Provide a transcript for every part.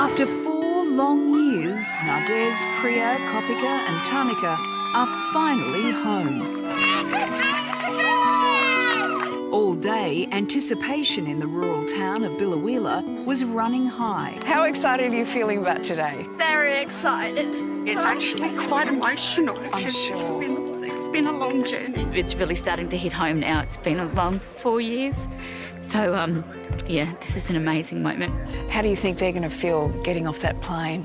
After 4 long years, Nades, Priya, Kopika and Tanika are finally home. All day, anticipation in the rural town of Biloela was running high. How excited are you feeling about today? Very excited. It's actually quite emotional because it's been a long journey. It's really starting to hit home now. It's been a long 4 years. So, yeah, this is an amazing moment. How do you think they're going to feel getting off that plane?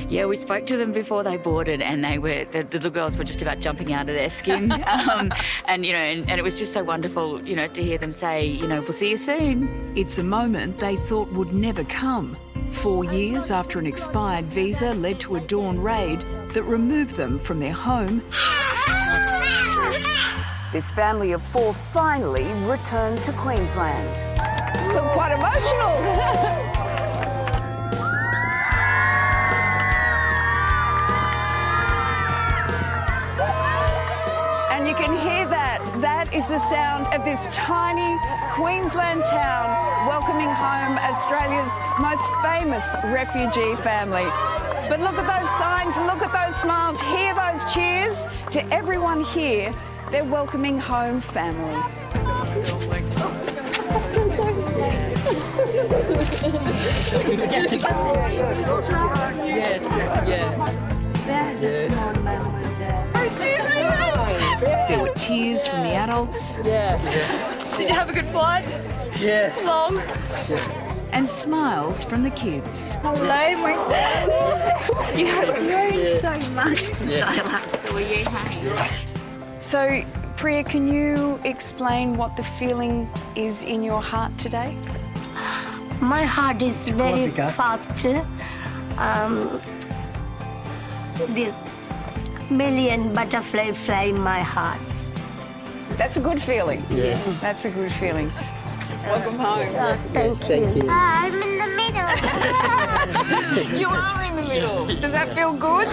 Yeah, we spoke to them before they boarded, and the little girls were just about jumping out of their skin. And it was just so wonderful, to hear them say, we'll see you soon. It's a moment they thought would never come. 4 years after an expired visa led to a dawn raid that removed them from their home, this family of 4 finally returned to Queensland. Look quite emotional. And you can hear that. That is the sound of this tiny Queensland town welcoming home Australia's most famous refugee family. But look at those signs, look at those smiles, hear those cheers. To everyone here, they're welcoming home family. Yes, yeah. There were tears from the adults. Yeah. Did you have a good flight? Yes. Long? And smiles from the kids. Hello, my dad. You have grown so much since I last saw you. So, Priya, can you explain what the feeling is in your heart today? My heart is very fast. This million butterfly fly in my heart. That's a good feeling. Yes. That's a good feeling. Welcome home. Thank you. I'm in the middle. You are in the middle. Does that feel good?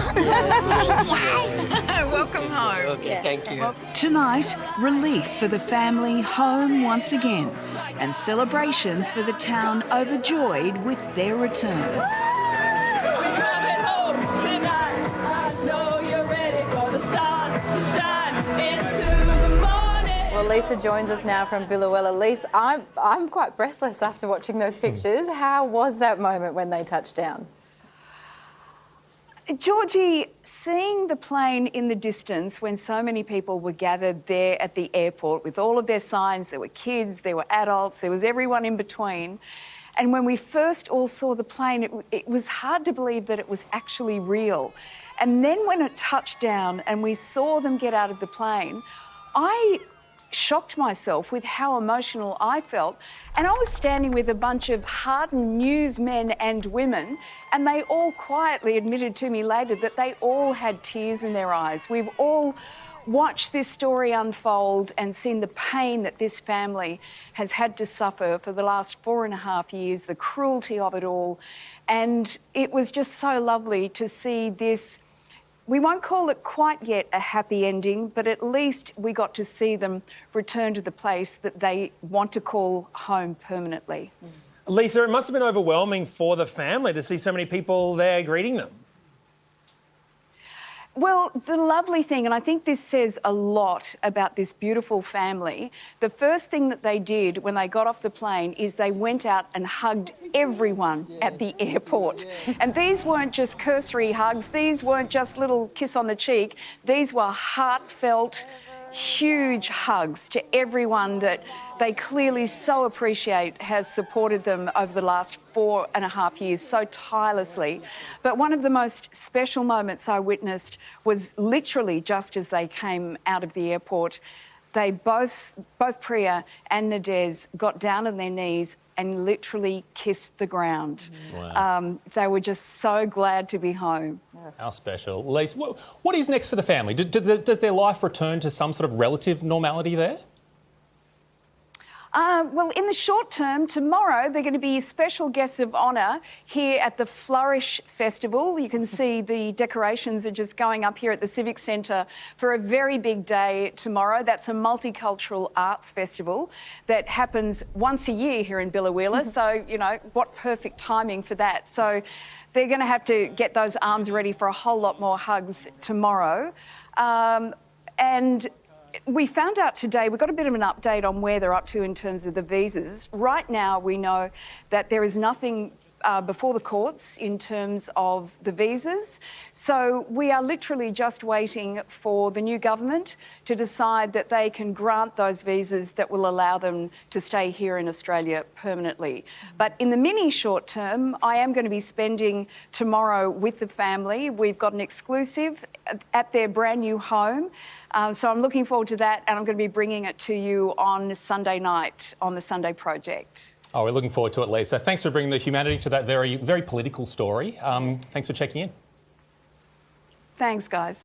Welcome home. Okay, thank you. Tonight, relief for the family home once again, and celebrations for the town overjoyed with their return. Well, Lisa joins us now from Biloela. Lisa, I'm quite breathless after watching those pictures. How was that moment when they touched down? Georgie, seeing the plane in the distance when so many people were gathered there at the airport with all of their signs, there were kids, there were adults, there was everyone in between. And when we first all saw the plane, it was hard to believe that it was actually real. And then when it touched down and we saw them get out of the plane, I shocked myself with how emotional I felt. And I was standing with a bunch of hardened newsmen and women, and they all quietly admitted to me later that they all had tears in their eyes. We've all watched this story unfold and seen the pain that this family has had to suffer for the last 4.5 years, the cruelty of it all. And it was just so lovely to see this. We won't call it quite yet a happy ending, but at least we got to see them return to the place that they want to call home permanently. Lisa, it must have been overwhelming for the family to see so many people there greeting them. Well, the lovely thing, and I think this says a lot about this beautiful family, the first thing that they did when they got off the plane is they went out and hugged everyone at the airport. And these weren't just cursory hugs, these weren't just little kiss on the cheek, these were heartfelt, huge hugs to everyone that they clearly so appreciate has supported them over the last 4.5 years so tirelessly. But one of the most special moments I witnessed was literally just as they came out of the airport. They both Priya and Nades got down on their knees and literally kissed the ground. Wow. They were just so glad to be home. How special. Lisa, what is next for the family? Does their life return to some sort of relative normality there? Well, in the short term, tomorrow they're going to be special guests of honour here at the Flourish Festival. You can see the decorations are just going up here at the Civic Centre for a very big day tomorrow. That's a multicultural arts festival that happens once a year here in Biloela. So, you know, what perfect timing for that. So they're going to have to get those arms ready for a whole lot more hugs tomorrow. And we found out today, we got a bit of an update on where they're up to in terms of the visas. Right now, we know that there is nothing before the courts in terms of the visas. So we are literally just waiting for the new government to decide that they can grant those visas that will allow them to stay here in Australia permanently. But in the mini short term, I am going to be spending tomorrow with the family. We've got an exclusive at their brand new home. So I'm looking forward to that, and I'm going to be bringing it to you on Sunday night on the Sunday Project. Oh, we're looking forward to it, Lisa. Thanks for bringing the humanity to that very, very political story. Thanks for checking in. Thanks, guys.